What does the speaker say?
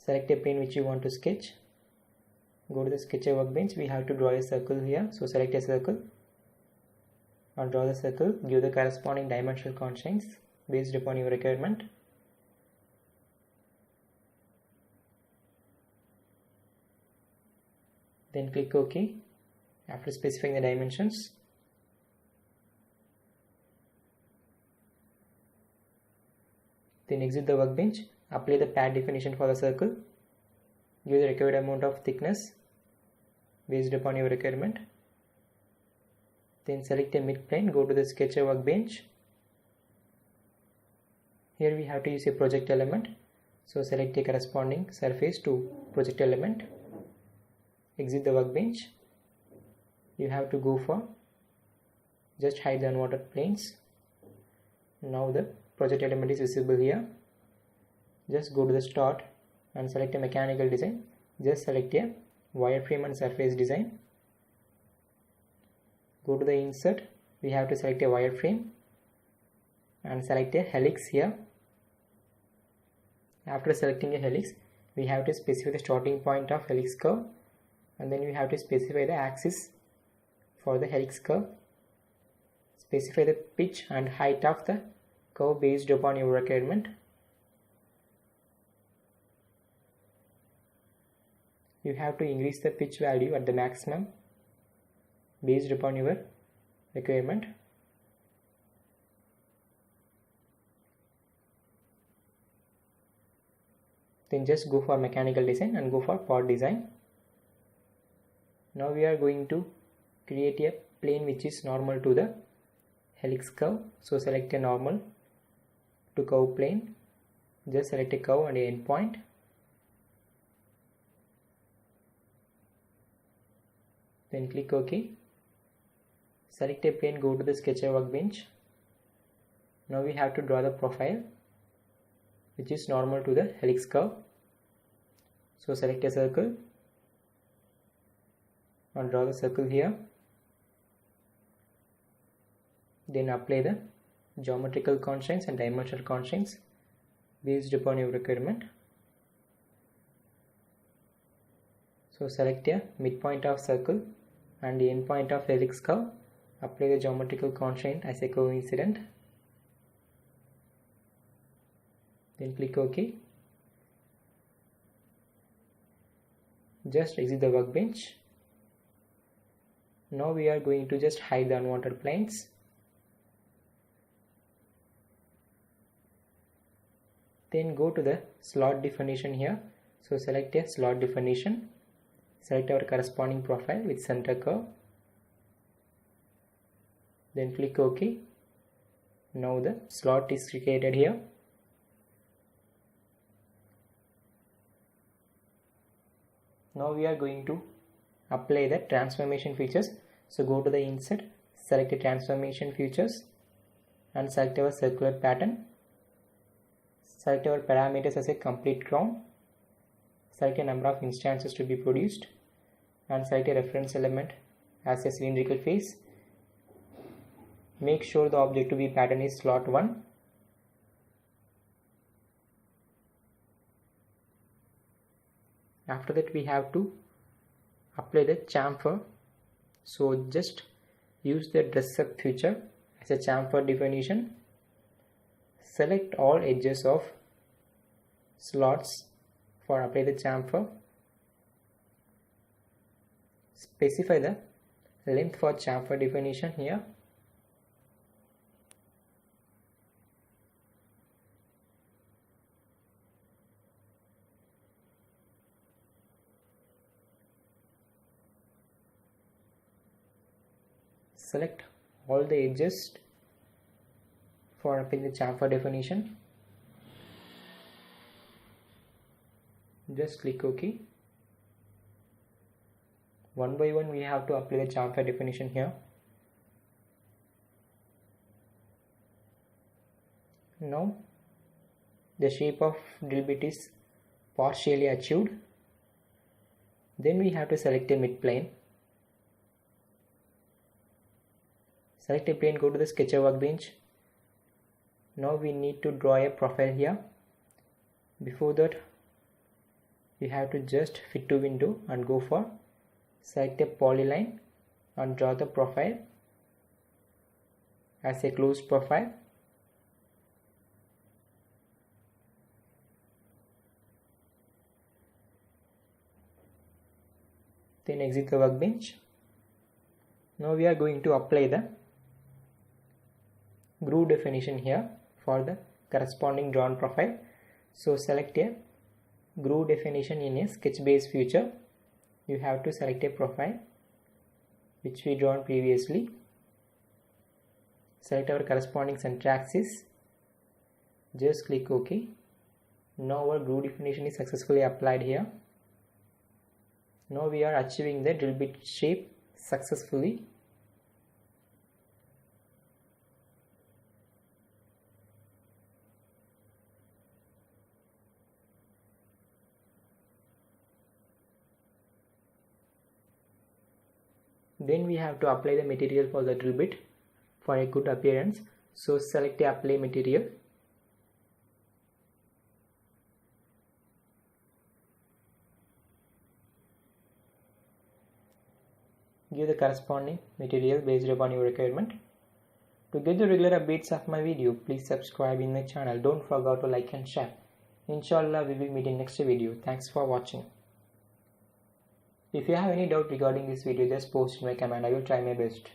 select a plane which you want to sketch. Go to the sketcher workbench. We have to draw a circle here, so select a circle and draw the circle. Give the corresponding dimensional constraints based upon your requirement. Then click OK after specifying the dimensions. Then exit the workbench. Apply the pad definition for the circle. Give the required amount of thickness based upon your requirement. Then select a midplane. Go to the sketcher workbench. Here we have to use a project element. So select a corresponding surface to project element. Exit the workbench. You have to go for just hide the unwanted planes. Now the project element is visible here. Just go to the start and select a mechanical design. Just select a wireframe and surface design. Go to the insert. We have to select a wireframe and select a helix here. After selecting a helix, we have to specify the starting point of helix curve, and then we have to specify the axis for the helix curve. Specify the pitch and height of the curve based upon your requirement. You have to increase the pitch value at the maximum based upon your requirement. Then just go for mechanical design and go for part design. Now we are going to create a plane which is normal to the helix curve. So select a normal to curve plane. Just select a curve and an endpoint. Then click OK. Select a plane, go to the sketcher workbench. Now we have to draw the profile which is normal to the helix curve. So select a circle and draw the circle here. Then apply the geometrical constraints and dimensional constraints based upon your requirement. So select a midpoint of circle and the endpoint of helix curve. Apply the geometrical constraint as a coincident. Then click OK. Just exit the workbench. Now we are going to just hide the unwanted planes. Then go to the slot definition here. So select a slot definition. Select our corresponding profile with center curve. Then click OK. Now the slot is created here. Now we are going to apply the transformation features. So go to the insert, select the transformation features and select our circular pattern. Select our parameters as a complete ground. Select a number of instances to be produced and select a reference element as a cylindrical face. Make sure the object to be pattern is slot 1. After that we have to apply the chamfer. So just use the dress up feature as a chamfer definition. Select all edges of slots for apply the chamfer. Specify the length for chamfer definition here. Select all the edges for applying the chamfer definition. Just click OK. One by one we have to apply the chamfer definition here. Now the shape of drill bit is partially achieved. Then we have to select a midplane. Select a plane, go to the sketcher workbench. Now we need to draw a profile here. Before that, you have to just fit to window and go for select a polyline and draw the profile as a closed profile. Then exit the workbench. Now we are going to apply the groove definition here for the corresponding drawn profile. So select a groove definition in a sketch based feature. You have to select a profile which we drawn previously. Select our corresponding center axis. Just click OK. Now our groove definition is successfully applied here. Now we are achieving the drill bit shape successfully. Then we have to apply the material for the drill bit for a good appearance. So select the apply material. Give the corresponding material based upon your requirement. To get the regular updates of my video, please subscribe in my channel. Don't forget to like and share. Inshallah, we will meet in next video. Thanks for watching. If you have any doubt regarding this video, just post in my comment. I will try my best.